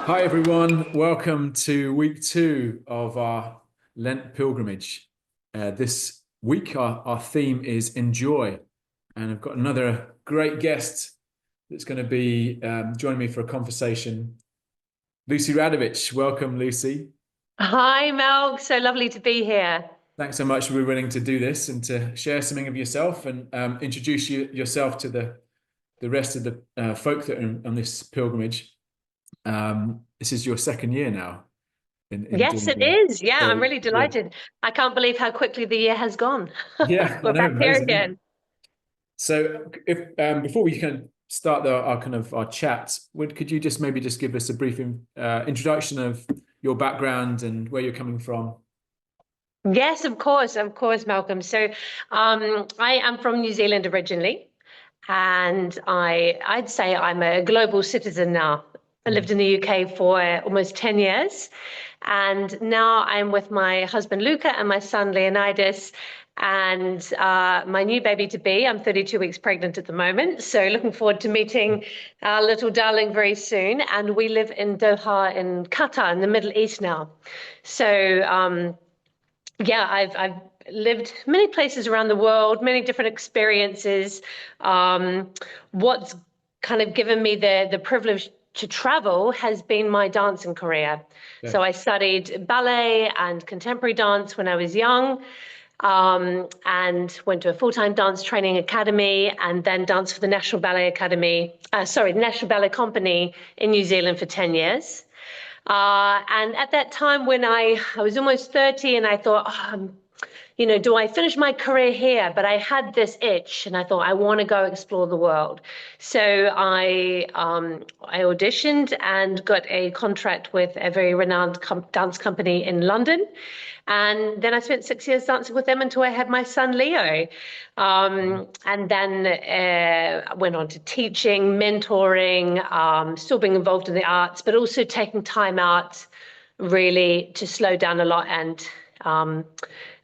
Hi everyone, welcome to week 2 of our Lent pilgrimage. This week our theme is enjoy, and I've got another great guest that's going to be joining me for a conversation. Lucy Radovic, welcome Lucy. Hi, Mel. So lovely to be here. Thanks so much for being willing to do this and to share something of yourself and introduce yourself to the rest of the folk that are on this pilgrimage. This is your second year now in Yes, doing it the is. Yeah, I'm so really yeah. delighted. I can't believe how quickly the year has gone. Yeah, I We're know, back here amazing, isn't it? again. So, if before we can start our chat, could you just maybe just give us a brief introduction of your background and where you're coming from? Yes, of course, Malcolm. So, I am from New Zealand originally, and I'd say I'm a global citizen now. I Mm. lived in the UK for almost 10 years, and now I'm with my husband Luca and my son Leonidas, and my new baby to be. I'm 32 weeks pregnant at the moment, so looking forward to meeting our little darling very soon. And we live in Doha in Qatar in the Middle East now. So yeah, I've lived many places around the world, many different experiences. What's kind of given me the privilege to travel has been my dancing career. Yeah. So I studied ballet and contemporary dance when I was young, and went to a full-time dance training academy, and then danced for the National Ballet Academy, the National Ballet Company in New Zealand for 10 years. And at that time, when I was almost 30, and I thought, do I finish my career here? But I had this itch, and I thought I want to go explore the world. So I auditioned and got a contract with a very renowned dance company in London. And then I spent 6 years dancing with them until I had my son Leo. And then went on to teaching, mentoring, still being involved in the arts, but also taking time out really to slow down a lot and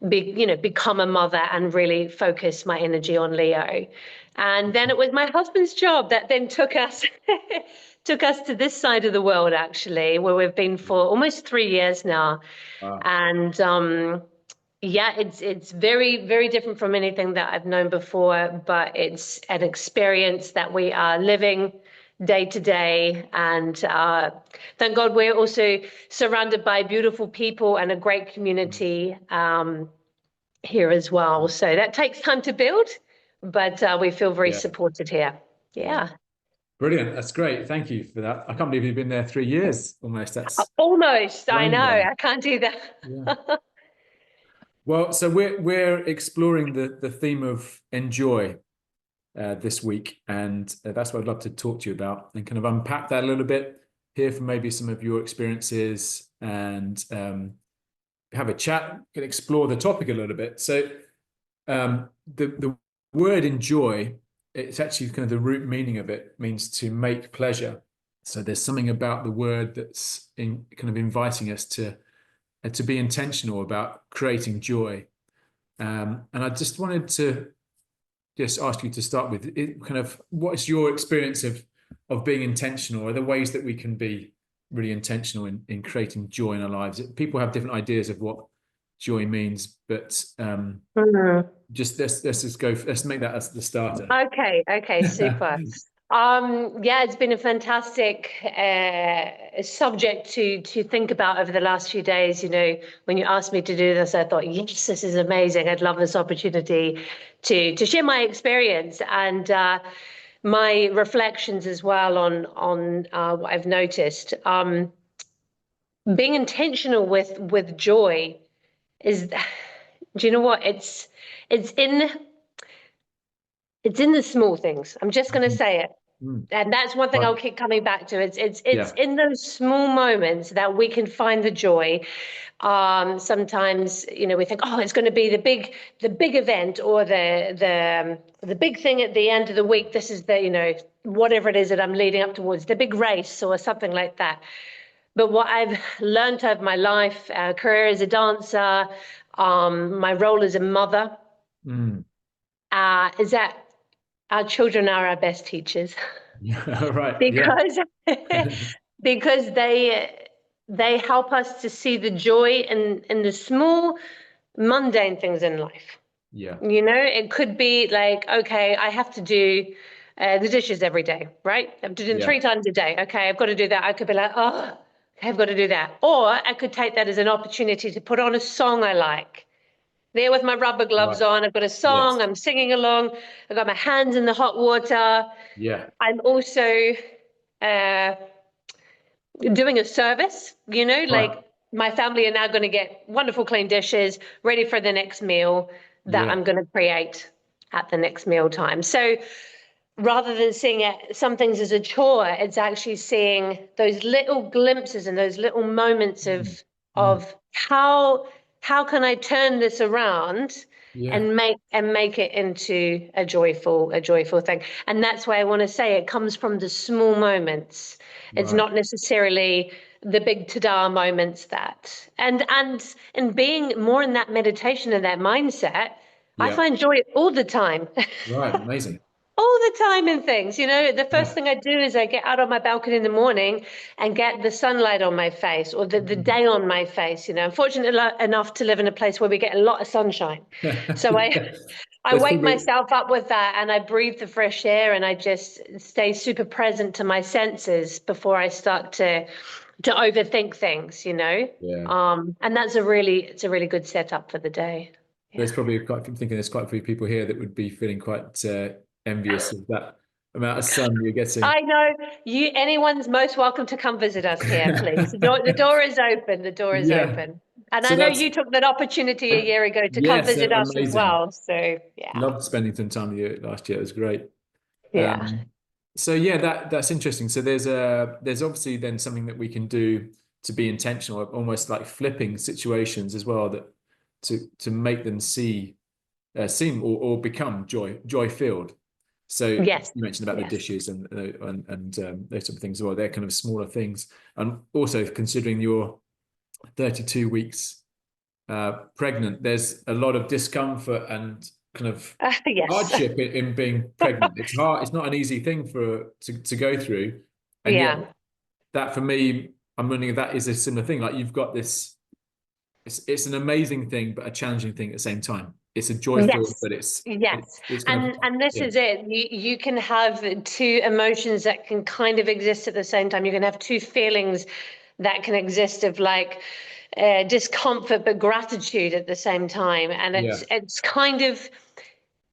become a mother and really focus my energy on Leo. And then it was my husband's job that then took us took us to this side of the world, actually, where we've been for almost 3 years now. Wow. And yeah, it's very, very different from anything that I've known before, but it's an experience that we are living day to day. And thank God we're also surrounded by beautiful people and a great community here as well. So that takes time to build, but we feel very Yeah, supported here. yeah. Yeah. Brilliant. That's great. Thank you for that. I can't believe you've been there 3 years almost. That's Almost, I brain know. blowing. I can't do Yeah. that. Well, so we're exploring the theme of enjoy this week, and that's what I'd love to talk to you about and kind of unpack that a little bit, hear from maybe some of your experiences, and have a chat and explore the topic a little bit. So, the word enjoy, it's actually kind of the root meaning of it means to make pleasure. So there's something about the word that's kind of inviting us to be intentional about creating joy. And I just wanted to just ask you to start with kind of what is your experience of being intentional? Are there ways that we can be really intentional in creating joy in our lives? People have different ideas of what joy means, but Mhm. just let's just go. Let's make that as the starter. Okay, super. Yeah, it's been a fantastic subject to think about over the last few days. When you asked me to do this, I thought, yes, this is amazing. I'd love this opportunity to share my experience and my reflections as well on what I've noticed. Being intentional with joy is, do you know what? It's in it's in the small things. I'm just going to say it. Mm. And that's one thing Right. I'll keep coming back to. It's Yeah. in those small moments that we can find the joy. Sometimes, we think, oh, it's going to be the big event or the big thing at the end of the week. This is whatever it is that I'm leading up towards, the big race or something like that. But what I've learned over my life, career as a dancer, my role as a mother, Mm. is that our children are our best teachers. Yeah. Right. Yeah. because because they help us to see the joy in the small mundane things in life. Yeah. You know, it could be like, okay, I have to do the dishes every day, right? I have to do them Yeah. 3 times a day. Okay, I've got to do that. I could be like, oh, okay, I've got to do that. Or I could take that as an opportunity to put on a song I like. There with my rubber gloves Right. on, I've got a song, Yes. I'm singing along, I've got my hands in the hot water. Yeah. I'm also uh, doing a service, you know, Right. like my family are now going to get wonderful clean dishes ready for the next meal that Yeah. I'm going to create at the next meal time. So rather than seeing it, some things as a chore, it's actually seeing those little glimpses and those little moments Mm. Mm. of how can I turn this around Yeah. and make it into a joyful thing. And that's why I want to say it comes from the small moments. It's Right. not necessarily the big ta-da moments that and being more in that meditation and that mindset, I Yeah. find joy all the time. Right. Amazing. All the time in things, you know, the first Yeah. thing I do is I get out on my balcony in the morning and get the sunlight on my face or the Mm. day on my face. You know, I'm fortunate enough to live in a place where we get a lot of sunshine. So I, Yeah. I There's wake probably, myself up with that and I breathe the fresh air and I just stay super present to my senses before I start to overthink things, you know. yeah. And it's a really good setup for the day. There's Yeah. probably quite, I'm thinking there's quite a few people here that would be feeling quite envious of that amount of sun you're getting. I know you. Anyone's most welcome to come visit us here, please. The door is open. The door is Yeah. open. And I So know that's, you took that opportunity a year ago to come yes, visit us as amazing. well. So yeah, Loved spending some time with you last year. It was great. yeah. Um, so yeah, that's interesting. So there's obviously then something that we can do to be intentional, almost like flipping situations as well, that to make them seem or become joy filled. So Yes, you mentioned about the yes. dishes and those sort of things as well. They're kind of smaller things, and also considering you're 32 weeks pregnant, there's a lot of discomfort and kind of Yes. hardship in being pregnant. It's hard. It's not an easy thing to go through, and yet Yeah. that for me, I'm wondering if that is a similar thing. Like you've got this. It's an amazing thing, but a challenging thing at the same time. It's a joy filled, Yes. but it's Yes. it's kind of And this yeah is it. You can have two emotions that can kind of exist at the same time. You can have two feelings that can exist of like discomfort but gratitude at the same time. And yeah it's kind of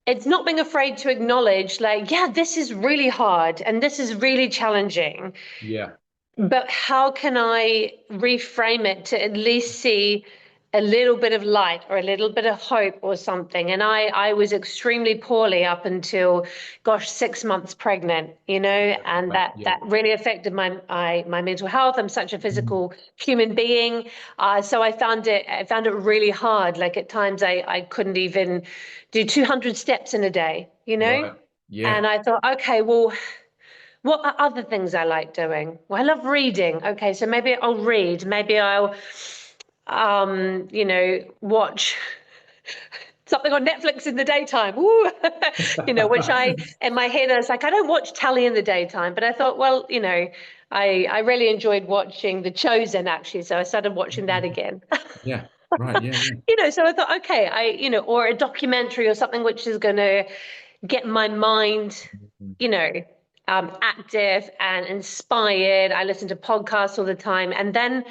it's not being afraid to acknowledge like, yeah, this is really hard and this is really challenging. yeah But how can I reframe it to at least see a little bit of light or a little bit of hope or something? And I was extremely poorly up until, gosh, 6 months pregnant, you know, yeah and right, that really affected my mental health. I'm such a Mhm. physical human being, so I found it really hard. Like at times I couldn't even do 200 steps in a day, you know. Right, yeah And I thought, okay, well, what are other things I like doing? Well, I love reading. Okay, so maybe I'll read. Maybe I'll, you know, watch something on Netflix in the daytime. Ooh. You know, which in my head, I was like, I don't watch telly in the daytime. But I thought, well, you know, I really enjoyed watching The Chosen, actually. So I started watching that again. yeah right yeah yeah You know, so I thought, okay, you know, or a documentary or something which is going to get my mind, Mhm. you know, active and inspired. I listen to podcasts all the time, and then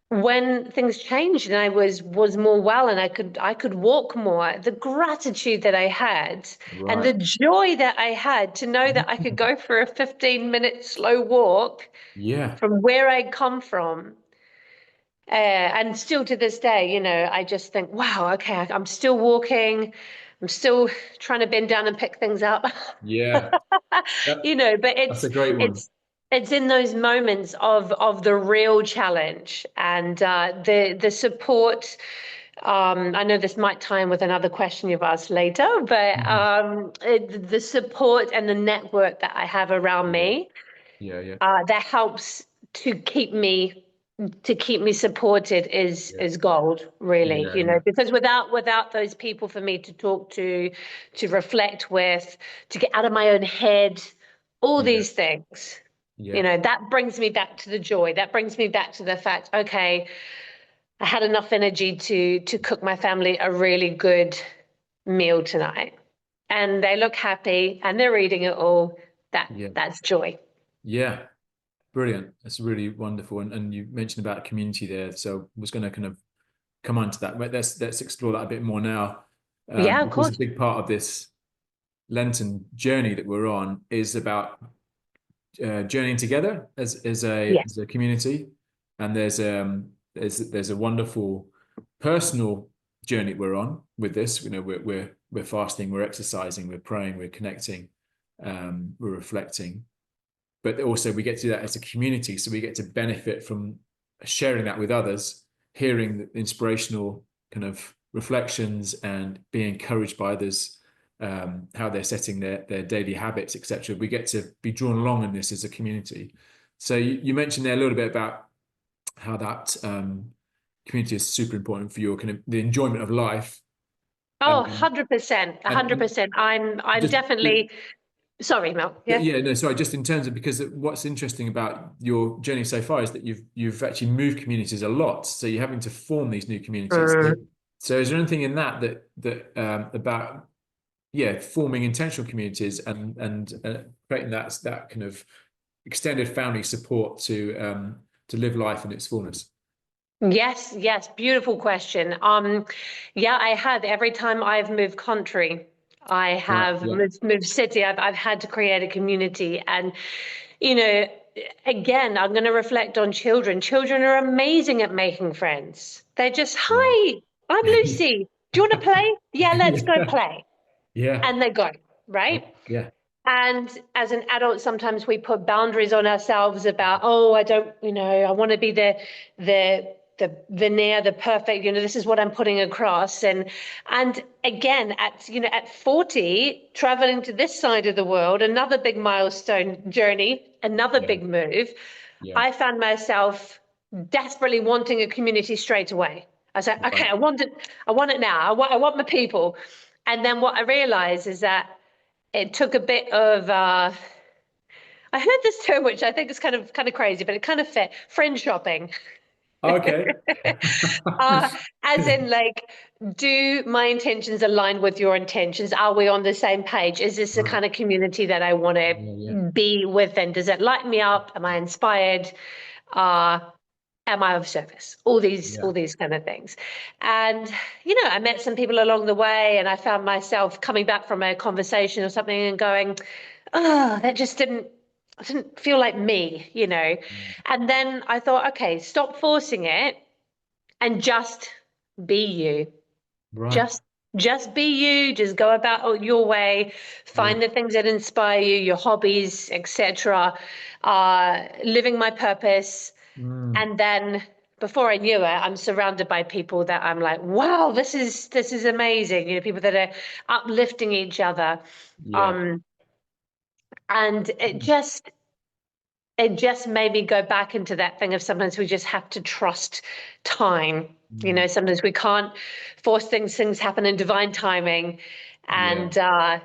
when things changed and I was more well and I could walk more, the gratitude that I had and right the joy that I had to know that I could Mhm. go for a 15-minute slow walk yeah from where I'd come from. And still to this day, you know, I just think, wow, okay, I'm still walking. I'm still trying to bend down and pick things up. yeah that, You know, but that's a great one. it's in those moments of the real challenge and the support. I know this might tie in with another question you've asked later, but Mhm. the support and the network that I have around yeah me yeah that helps to keep me supported yeah is gold, really, yeah you know, yeah because without those people for me to talk to reflect with, to get out of my own head, all Yeah. these things. Yeah. That brings me back to the joy. That brings me back to the fact, okay, I had enough energy to cook my family a really good meal tonight. And they look happy and they're eating it all. Yeah. That's joy. Yeah. Brilliant. That's really wonderful. And you mentioned about community there. So I was going to kind of come on to that. But let's explore that a bit more now. Yeah, of Because a course. big part of this Lenten journey that we're on is about journeying together Yes. as a community. And there's a wonderful personal journey we're on with this. We're fasting, we're exercising, we're praying, we're connecting, we're reflecting. But also we get to do that as a community, so we get to benefit from sharing that with others, hearing the inspirational kind of reflections and being encouraged by others, how they're setting their daily habits, etc. We get to be drawn along in this as a community. So you mentioned there a little bit about how that community is super important for your kind of the enjoyment of life. Oh, Um, 100%, and 100%. I'm just definitely sorry, Mel. Yeah. Yeah, no, sorry, just in terms of because what's interesting about your journey so far is that you've actually moved communities a lot. So you're having to form these new communities. So is there anything in that about forming intentional communities and creating that kind of extended family support to live life in its fullness? Yes, yes, beautiful question. Yeah, I have. Every time I've moved country, I Right. have Yeah. moved city, I've had to create a community. And, you know, again, I'm going to reflect on children. Children are amazing at making friends. They're just, Yeah. hi, I'm Lucy. Do you want to play? Yeah, let's go Yeah. play. Yeah. And they go, right? Yeah. And as an adult, sometimes we put boundaries on ourselves about, oh, I don't, I want to be the veneer, the perfect, this is what I'm putting across. And again, at 40, traveling to this side of the world, another big milestone journey, another Yeah. big move, Yeah. I found myself desperately wanting a community straight away. I said, okay, Right. I want it now. I want my people. And then what I realized is that it took a bit of I heard this term which I think is kind of crazy, but it kind of fit friend shopping. Okay. As in like, do my intentions align with your intentions? Are we on the same page? Is this the Right. kind of community that I want to Yeah. Yeah. be within? Does it light me up? Am I inspired? Uh, am I of service? Yeah. All these kind of things. And, I met some people along the way and I found myself coming back from a conversation or something and going, oh, that just didn't feel like me. And then I thought, okay, stop forcing it and just be you. Right. Just just be you, just go about your way, Yeah. find the things that inspire you, your hobbies, etc. Living my purpose. Mm. And then before I knew it, I'm surrounded by people that I'm like, wow, this is amazing. People that are uplifting each other. Yeah. Um, and it just made me go back into that thing of sometimes we just have to trust time. Mm. Sometimes we can't force things happen in divine timing, Yeah. and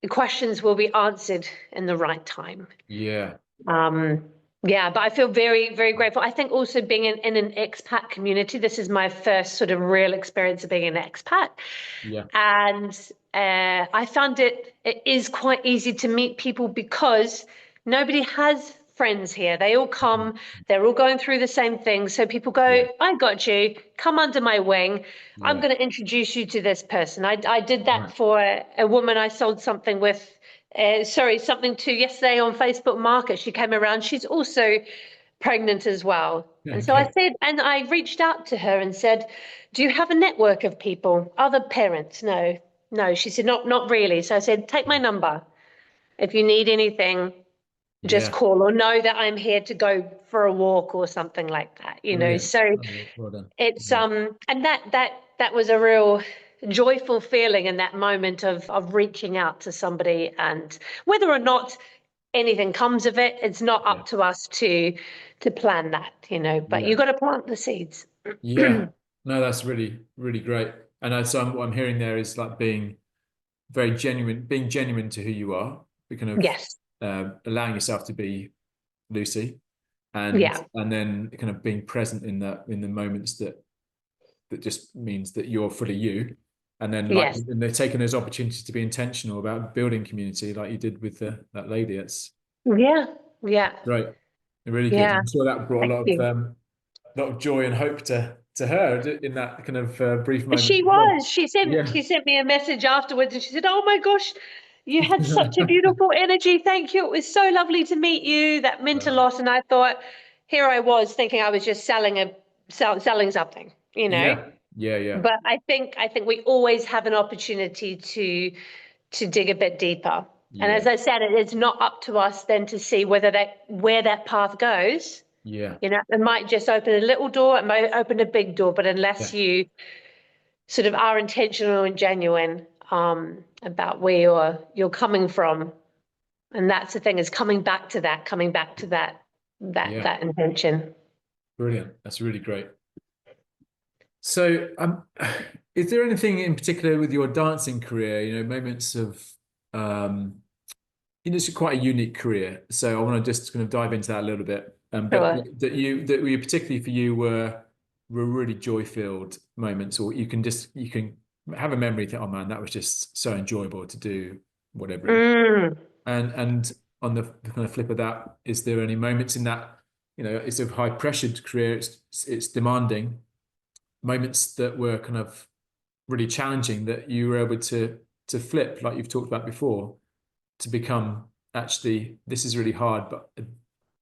the questions will be answered in the right time. Yeah. Um, yeah, but I feel very, very grateful. I think also being in an expat community, this is my first sort of real experience of being an expat. Yeah. And I found it is quite easy to meet people because nobody has friends here. They all Mhm. come, they're all going through the same thing. So people go, Yeah. I got you, come under my wing. I'm Yeah. going to introduce you to this person. I did that Right. for a woman I sold something with, something to yesterday on Facebook Market. She came around. She's also pregnant as well. And so I Okay. said, and I reached out to her and said, do you have a network of people, other parents? No, no. She said, not really. So I said, take my number. If you need anything, just Yeah. call or know that I'm here to go for a walk or something like that. Brilliant. So Oh, well done. it's Yeah. and that was a real joyful feeling in that moment of reaching out to somebody, and whether or not anything comes of it, it's not Yeah. up to us to plan that, but you Yeah. got to plant the seeds. Yeah. No, that's really, really great. And what I'm hearing there is like being very genuine, being genuine to who you are, the kind of Yes. allowing yourself to be Lucy, and Yeah. then kind of being present in the moments that just means that you're fully you. And then Yes. and they're taking those opportunities to be intentional about building community like you did with that lady. It's Yeah. Yeah. great. Really good. Yeah. I'm sure that brought Thank you. a lot of joy and hope to her in that kind of brief moment She as well. was. Yeah. She sent me a message afterwards and she said, "Oh my gosh, you had such a beautiful energy. Thank you. It was so lovely to meet you. That meant a lot." And I thought, here I was thinking I was just selling something, you know. Yeah. Yeah. Yeah. But I think we always have an opportunity to dig a bit deeper. And Yeah. as I said, it's not up to us then to see where that path goes. Yeah. You know, it might just open a little door, it might open a big door, but Yeah. unless you sort of are intentional and genuine about where you're coming from, and that's the thing, is coming back to Yeah. that intention. Brilliant. That's really great. So, is there anything in particular with your dancing career? Moments of, um, it's quite a unique career. So, I want to just kind of dive into that a little bit. But Sure. that we particularly for you were really joy-filled moments, or you can have a memory that, oh man, that was just so enjoyable to do whatever. Mm. And on the kind of flip of that, is there any moments in that, it's a high-pressured career, it's demanding moments that were kind of really challenging that you were able to flip, like you've talked about before, to become actually this is really hard, but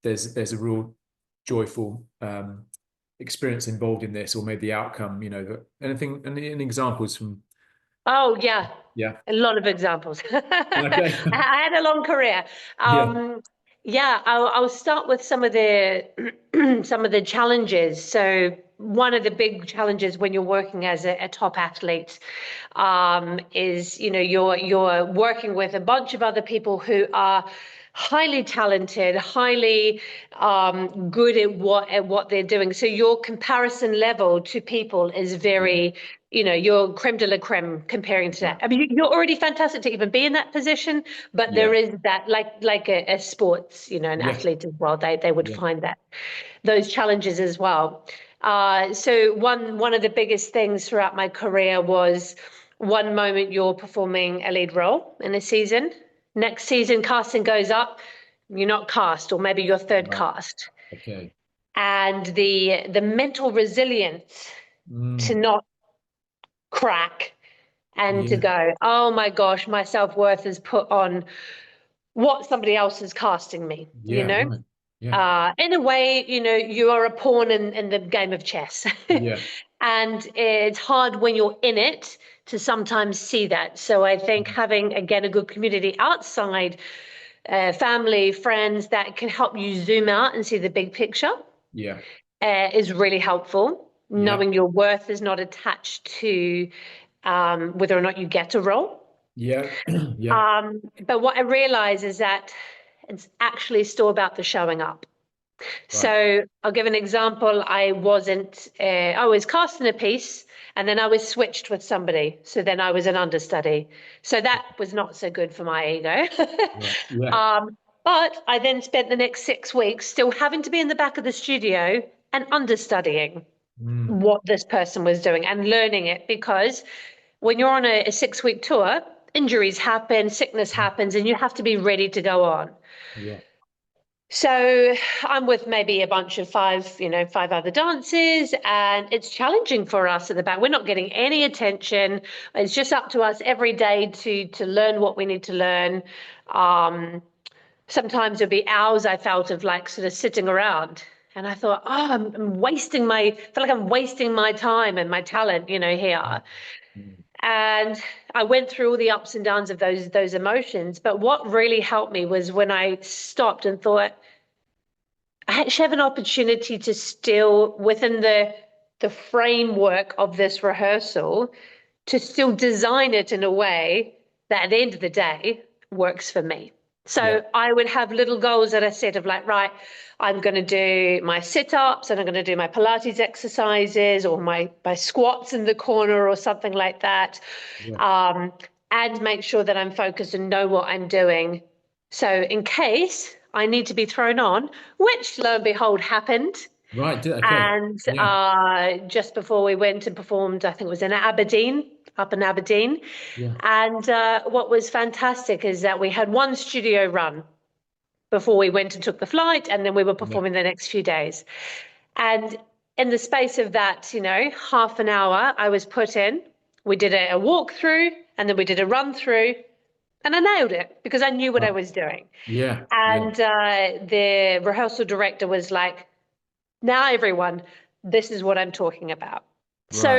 there's a real joyful experience involved in this, or maybe the outcome. Anything, any examples from? Oh, yeah. Yeah. A lot of examples. Okay. I had a long career. Yeah. Yeah, I'll start with some of the some of the challenges. So one of the big challenges when you're working as a top athlete is, you're working with a bunch of other people who are highly talented, highly good at what they're doing. So your comparison level to people is Yeah. very, you're creme de la creme comparing to Yeah. that. I mean, you're already fantastic to even be in that position, but there Yeah. is that, like a sports, an Yeah. athlete as well. They would Yeah. find that those challenges as well. So one of the biggest things throughout my career was one moment you're performing a lead role in a season. Next season, casting goes up, you're not cast, or maybe you're third Right. cast. Okay. And the mental resilience to Mm. not crack and to Yeah. go, oh my gosh, my self-worth is put on what somebody else is casting me, Yeah. Right. Yeah. In a way, you are a pawn in the game of chess. Yeah. And it's hard when you're in it to sometimes see that. So I think having, again, a good community outside, family, friends that can help you zoom out and see the big picture Yeah. is really helpful. Yeah. Knowing your worth is not attached to whether or not you get a role. Yeah. Yeah. But what I realize is that it's actually still about the showing up. Right. So I'll give an example. I was cast in a piece and then I was switched with somebody. So then I was an understudy. So that was not so good for my ego. Right. Yeah. um, but I then spent the next 6 weeks still having to be in the back of the studio and understudying Mm. what this person was doing and learning it, because when you're on a 6 week tour, injuries happen, sickness happens, and you have to be ready to go on. Yeah. So I'm with maybe a bunch of five other dancers, and it's challenging for us at the back. We're not getting any attention. It's just up to us every day to learn what we need to learn. Um, Sometimes it'd be hours I felt of like sort of sitting around. And I thought, oh, I feel like I'm wasting my time and my talent, here. Mm. And I went through all the ups and downs of those emotions. But what really helped me was when I stopped and thought, I actually have an opportunity to still, within the framework of this rehearsal, to still design it in a way that at the end of the day works for me. Yeah. So I would have little goals that I set of like, right, I'm going to do my sit-ups and I'm going to do my Pilates exercises or my squats in the corner or something like that. Yeah. Um, and make sure that I'm focused and know what I'm doing So in case I need to be thrown on, which lo and behold happened. Right. Okay. And Yeah. just before we went and performed, I think it was in Aberdeen, up in Aberdeen. Yeah. And what was fantastic is that we had one studio run before we went and took the flight, and then we were Yeah. performing the next few days. And in the space of that, half an hour, I was put in. We did a walk through, and then we did a run through, and I nailed it because I knew what I Right. was doing. Yeah. Yeah. And the rehearsal director was like, now everyone, this is what I'm talking about. Right. So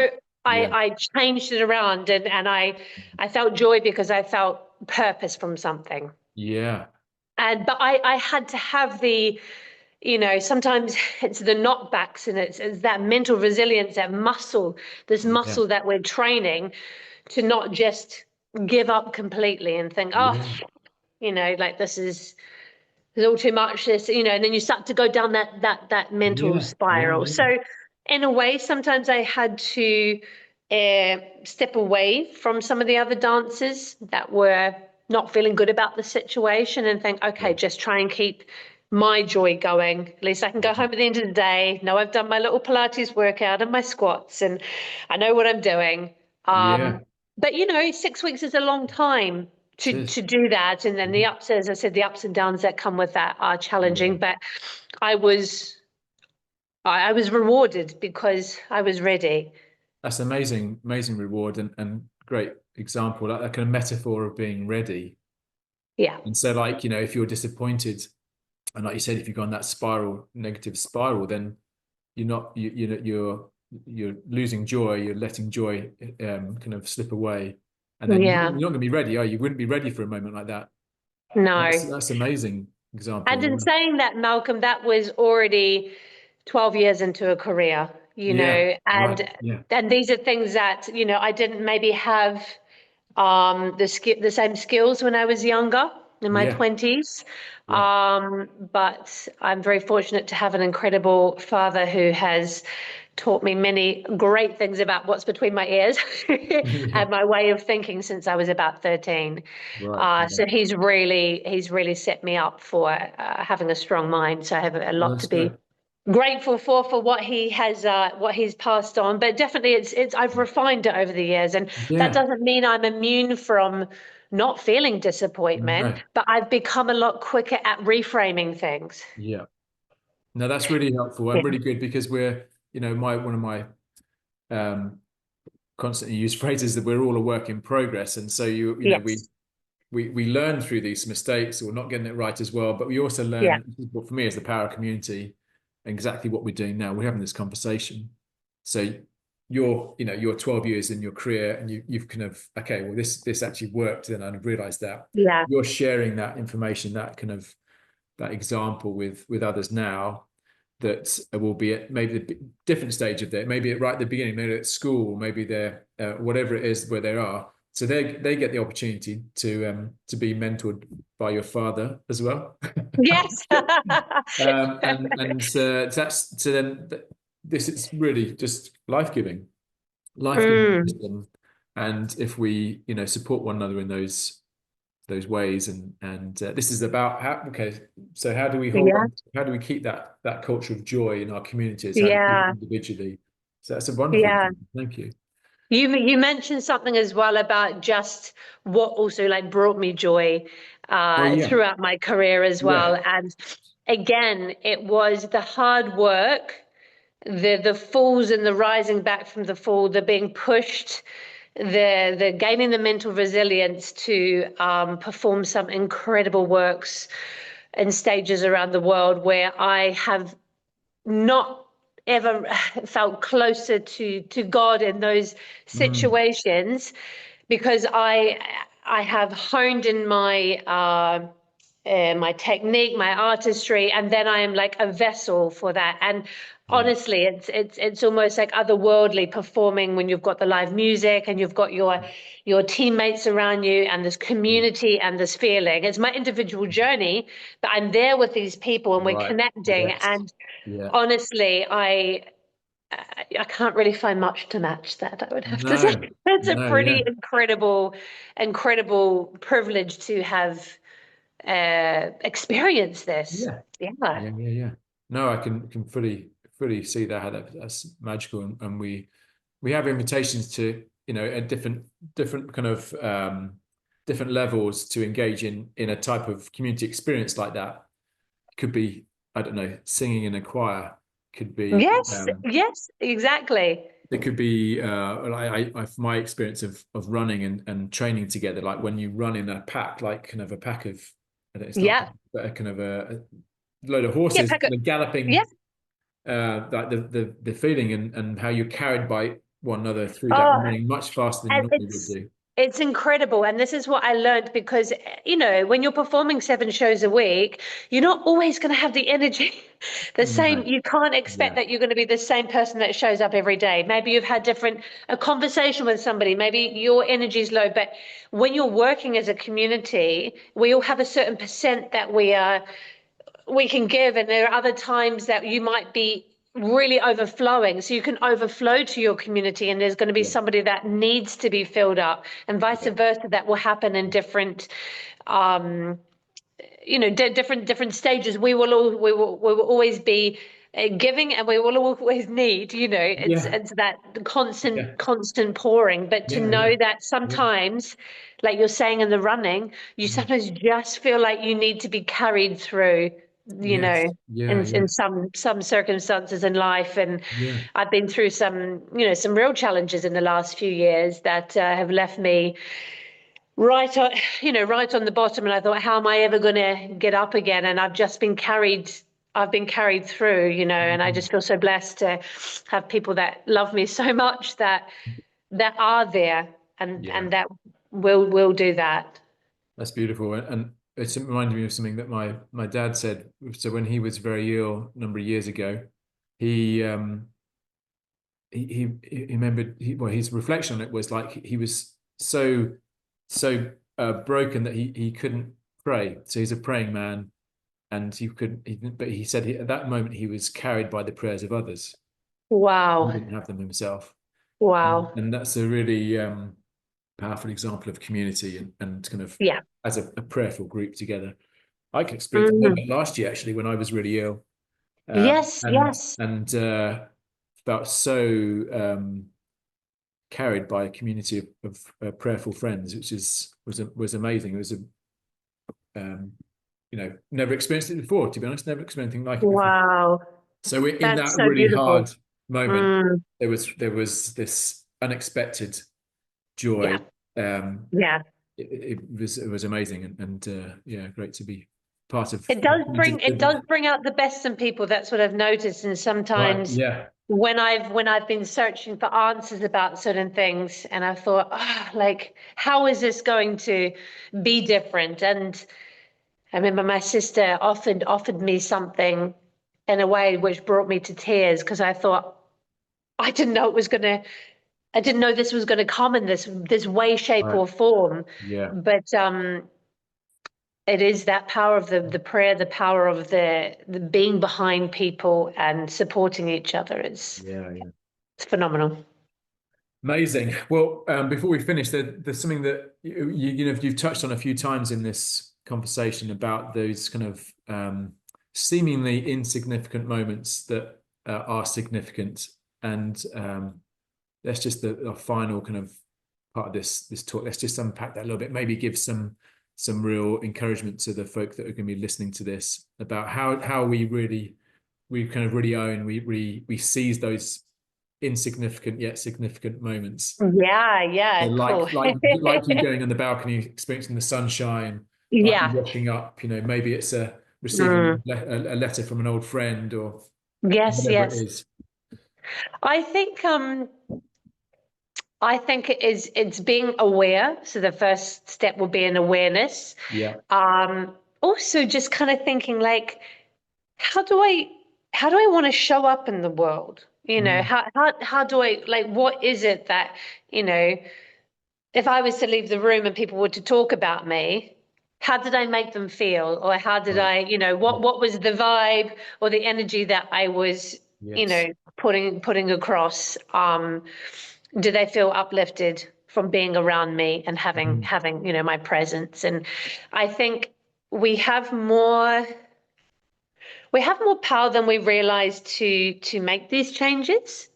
Yeah. I changed it around, and I felt joy because I felt purpose from something. Yeah. But I had to have the, sometimes it's the knockbacks, and it's that mental resilience, that muscle, this Yeah. muscle that we're training to not just give up completely and think, oh, Yeah. like this is there's all too much, this, and then you start to go down that mental Yeah. Yeah. spiral. Yeah. So in a way, sometimes I had to step away from some of the other dancers that were not feeling good about the situation and think, okay, Yeah. just try and keep my joy going. At least I can go home at the end of the day, know I've done my little Pilates workout and my squats, and I know what I'm doing. Yeah. But 6 weeks is a long time It to is. to do that, and then the Mhm. ups, as I said, the ups and downs that come with that are Yeah. challenging. But I was I was rewarded because I was ready. That's amazing, amazing reward and great example, like that kind of metaphor of being ready. Yeah, And so, like, if you're disappointed, and like you said, if you go on that spiral, negative spiral, then you're not you're losing joy, you're letting joy kind of slip away. And then you're yeah, not going to be ready, are you? You wouldn't be ready for a moment like that. That's no. that's amazing And example. in saying that, Malcolm, that was already 12 years into a career, Yeah. Right. and Yeah. these are things that, I didn't maybe have the same skills when I was younger in my Yeah. 20s. Right. But I'm very fortunate to have an incredible father who has taught me many great things about what's between my ears Yeah. and my way of thinking since I was about 13. Right. Yeah. So he's really set me up for having a strong mind. So I have a Well, lot to that's be great. grateful for what he's passed on. But definitely it's I've refined it over the years, and that Yeah. doesn't mean I'm immune from not feeling disappointment, No. but I've become a lot quicker at reframing things. Yeah. No, that's really helpful Yeah. and really good because we're, my one of my um constantly used phrases that we're all a work in progress. And so Yes. we learn through these mistakes or not getting it right as well, but we also Yeah. learn what for me is the power of community and exactly what we're doing now. We're having this conversation. So you're 12 years in your career and you've kind of, okay, well, this actually worked, and I've realized that Yeah. you're sharing that information, that kind of that example with others now that will be at maybe the different stage of that, maybe right at the beginning, maybe at school, maybe they're whatever it is where they are. So they get the opportunity to be mentored by your father as well. Yes. And that's so then this is really just life giving Mm, wisdom. And if we support one another in those ways, and this is about how, okay, so how do we hold yeah. on, how do we keep that culture of joy in our communities, how do we keep it Yeah. individually? So that's a wonderful Yeah. example. Thank you. You mentioned something as well about just what also like brought me joy Oh yeah. throughout my career as Yeah. well. And again, it was the hard work, the falls and the rising back from the fall, the being pushed, the gaining the mental resilience to perform some incredible works and stages around the world where I have not ever felt closer to God in those Mm, situations because I have honed in my technique, my artistry, and then I am like a vessel for that. And yeah. honestly, it's almost like otherworldly performing when you've got the live music and you've got your teammates around you and this Yeah. community and this feeling. It's my individual journey, but I'm there with these people and we're Right. connecting. Yes. And Yeah. honestly, I can't really find much to match that, I would have to say. No. It's a No. Yeah. pretty incredible privilege to have experience this. Yeah. Yeah. Yeah. No, I can fully see that how that's magical, and we have invitations to, at different kind of different levels to engage in a type of community experience like that. Could be, I don't know, singing in a choir. Could be Yes, yes, exactly. it could be my experience of running and training together, like when you run in a pack, like kind of a pack of, I don't know, it's not a Yeah. pack, but a kind of a load of Yeah, horses pack kind it. of Yeah. galloping, like the feeling and how you're carried by one another through that, Oh, running much faster than you and normally would do. it's incredible. And this is what I learned because, when you're performing 7 shows a week, you're not always going to have the energy the same. No. You can't expect Yeah. that you're going to be the same person that shows up every day. Maybe you've had a conversation with somebody, maybe your energy's low, but when you're working as a community, we all have a certain percent that we can give, and there are other times that you might be really overflowing, so you can overflow to your community, and there's going to be Yeah. somebody that needs to be filled up, and vice Yeah. versa. That will happen in different different stages. We will always be giving, and we will always need, Yeah. it's that Yeah. constant pouring. But to Yeah. know Yeah. that Yeah. sometimes, like you're saying in the running, you Mhm. sometimes just feel like you need to be carried through, you Yes. know Yeah. in Yeah. some circumstances in life. And Yeah. I've been through some real challenges in the last few years that have left me right on the bottom. And I thought, how am I ever going to get up again? And I've been carried through, and I Mhm. just feel so blessed to have people that love me so much, that are there, and Yeah. that will do that. That's beautiful, and it's reminded me of something that my dad said. So when he was very ill a number of years ago, he he remembered, well, his reflection on it was like he was so broken that he couldn't pray. So he's a praying man, and but he said at that moment he was carried by the prayers of others. He Wow. didn't have them himself, Wow. and that's a really powerful example of community and kind of Yeah. as a prayerful group together. I could experience Mm. it last year actually when I was really ill, Yes, and yes. felt so carried by a community of prayerful friends, which was amazing. It was um, never experienced it before. To be honest, never experienced anything like it before. Wow. So in That's that so really beautiful. hard moment, Mm. there was this unexpected Yeah. joy. Um, Yeah. it was amazing, and yeah, great to be part of It does community bring that it did does that. bring out the best in people. That's what I've noticed. And Right. sometimes Yeah. when I've been searching for answers about certain things, and I thought, like, how is this going to be different? And I remember my sister offered me something in a way which brought me to tears, because I thought, I didn't know it was gonna I didn't know this was gonna come in this way, shape, Right. or form. Yeah. But it is that power of the prayer, the power of the being behind people and supporting each other. Yeah. Yeah. It's phenomenal. Amazing. Well, before we finish, there's something that you've touched on a few times in this conversation about those kind of seemingly insignificant moments that are significant, and that's just the final kind of part of this talk. Let's just unpack that a little bit. Maybe give some real encouragement to the folk that are going to be listening to this about how we kind of really own we seize those insignificant yet significant moments. Yeah, So yeah, cool. like you going on the balcony, experiencing the sunshine, like you Yeah. washing up. Maybe it's receiving Mm. a letter from an old friend or Yes, whatever it yes. is. I think it's being aware. So the first step will be an awareness. Yeah. Also just kind of thinking, like, how do I want to show up in the world? Mm. How do I, like, what is it that, you know, if I was to leave the room and people were to talk about me, how did I make them feel? Or how did Right. I, Yeah. what was the vibe or the energy that I was, Yes. putting across? Do they feel uplifted from being around me and having, Mhm. my presence? And I think we have more power than we realize to make these changes,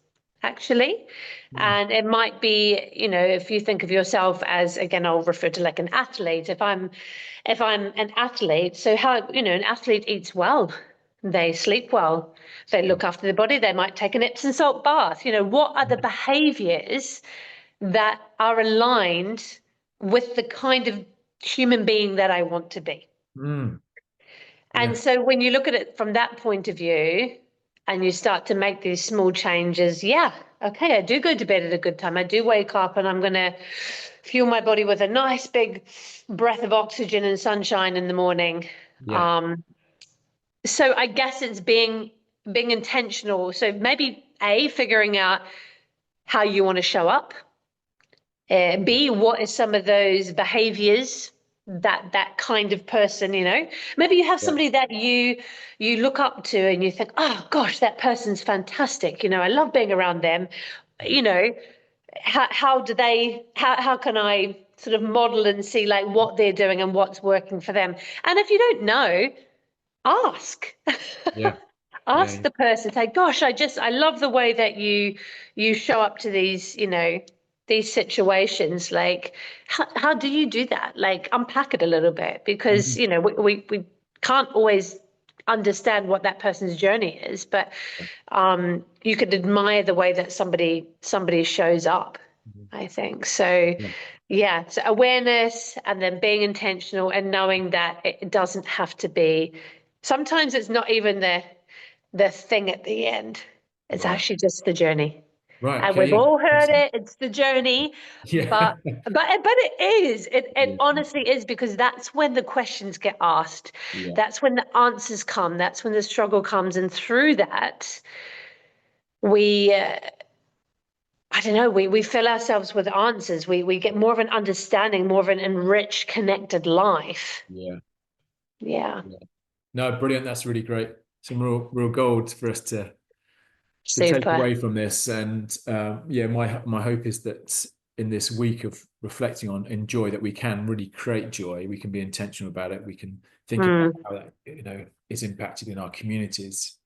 actually. Mm. And it might be, if you think of yourself as, again, I'll refer to like an athlete. If I'm an athlete, so how, an athlete eats well, they sleep well, they look after their body, they might take an Epsom salt bath. What are the behaviors that are aligned with the kind of human being that I want to be? Mm. And Yeah. so when you look at it from that point of view and you start to make these small changes, yeah, okay, I do go to bed at a good time. I do wake up and I'm going to fuel my body with a nice big breath of oxygen and sunshine in the morning. Yeah. Um, so I guess it's being intentional. So maybe A, figuring out how you want to show up. B, what is some of those behaviors that kind of person, maybe you have Yeah. somebody that you look up to and you think, oh gosh, that person's fantastic. I love being around them. You know, how do they, how can I sort of model and see like what they're doing and what's working for them? And if you don't know, ask. Yeah. Ask Yeah. the person, say, gosh, I love the way that you show up to these, these situations. Like, how do you do that? Like, unpack it a little bit, because, Mhm. we can't always understand what that person's journey is, but you could admire the way that somebody shows up, I think. So Yeah. yeah, so awareness and then being intentional and knowing that it doesn't have to be, sometimes it's not even the thing at the end. It's Right. actually just the journey. Right. And Okay. we've Yeah. all heard Excellent. it, it's the journey, Yeah. but it is. It Yeah. honestly is, because that's when the questions get asked. Yeah. That's when the answers come. That's when the struggle comes. And through that, we I don't know, we fill ourselves with answers. We get more of an understanding, more of an enriched, connected life. Yeah. Yeah, Yeah. No, brilliant. That's really great. Some real gold for us to take super. away from this. And yeah, my hope is that in this week of reflecting on enjoy, that we can really create joy. We can be intentional about it. We can think about Mm. how that is impacted in our communities,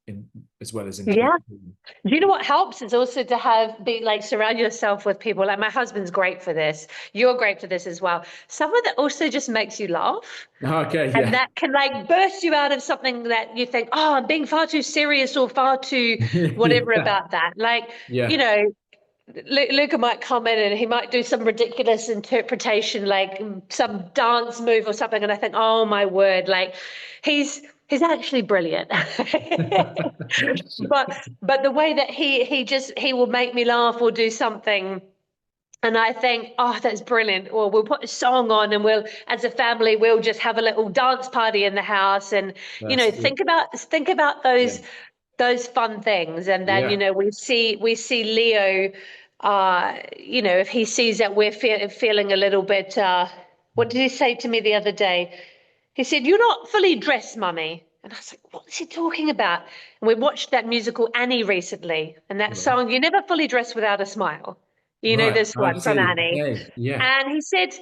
as well as Yeah. individually. Do you know what helps is also to be like, surround yourself with people. Like, my husband's great for this. You're great for this as well. Someone that also just makes you laugh. Okay. And Yeah. that can like burst you out of something that you think, oh, I'm being far too serious or far too whatever Yeah. about that. Like, you Yeah. know, Luca might come in and he might do some ridiculous interpretation, like some dance move or something, and I think, oh my word, like he's actually brilliant. But the way that he will make me laugh or do something, and I think, oh, that's brilliant. Or we'll put a song on and we'll, as a family, we'll just have a little dance party in the house. And, That's good. think about Yeah. those fun things. And then, Yeah. we see Leo, if he sees that we're feeling a little bit, what did he say to me the other day? He said, "You're not fully dressed, mummy." And I was like, "What is he talking about?" And we watched that musical Annie recently, and that Right. song, "You Never Fully Dress Without a Smile." You know Right. this I one from see. Annie. Okay. Yeah. And he said,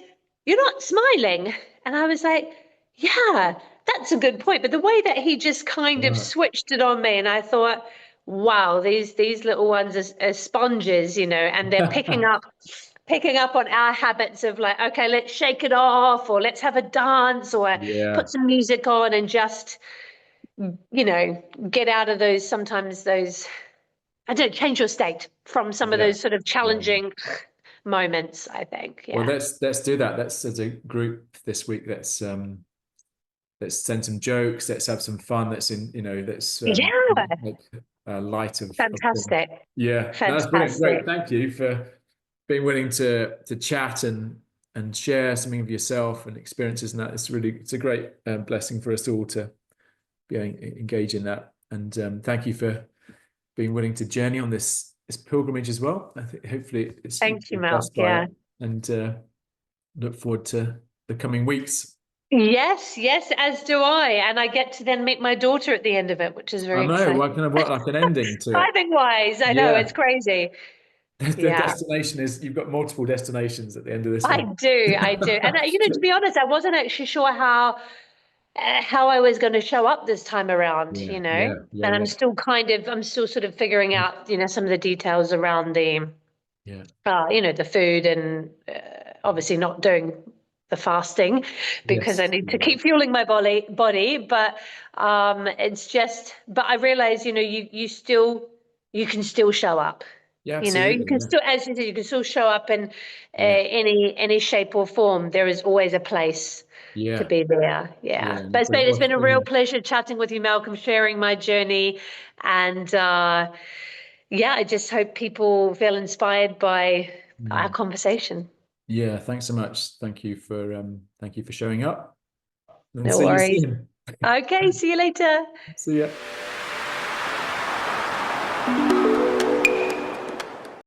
"You're not smiling." And I was like, "Yeah, that's a good point." But the way that he just kind of Right. switched it on me, and I thought, wow, these little ones are sponges, and they're picking up on our habits of like, okay, let's shake it off, or let's have a dance, or Yeah. put some music on and just, get out of those, sometimes those, I don't know, change your state from some of Yeah. those sort of Yeah. challenging moments, I think. Well, Yeah. let's do that. Let's, as a group this week, let's send some jokes. Let's have some fun. Let's Yeah. make light of things. Fantastic. Yeah, no, that's brilliant. Great. Fantastic. Thank you for being willing to chat and share something of yourself and experiences. And that it's a great blessing for us all to be engage in that. And thank you for being willing to journey on this pilgrimage as well. I think hopefully you've Thank you, been Mel. blessed by it, Yeah. and look forward to the coming weeks. Yes, yes, as do I. And I get to then meet my daughter at the end of it, which is I very know, exciting. what like an ending to it. Timing wise, I know Yeah, it's crazy. the Yeah, destination is you've got multiple destinations at the end of this I one. do. I do. And, to be honest, I wasn't actually sure how I was going to show up this time around, Yeah, you know. yeah, yeah, And yeah, I'm still sort of figuring out, you know, some of the details around the, yeah. you know, the food and obviously not doing the fasting because I Yes, need to yeah, keep fueling my body. But it's just, but I realize, you know, you can still show up. yeah, You know, you absolutely. can Yeah, still, as you said, you can still show up in yeah, any shape or form. There is always a place to yeah, be there. yeah. Yeah. And But it's been a real often, pleasure chatting with you, Malcolm, sharing my journey. And yeah, I just hope people feel inspired by our mm, conversation. yeah. Thanks so much. Thank you for showing up. And No see you worries. soon. Okay, see you later. See ya.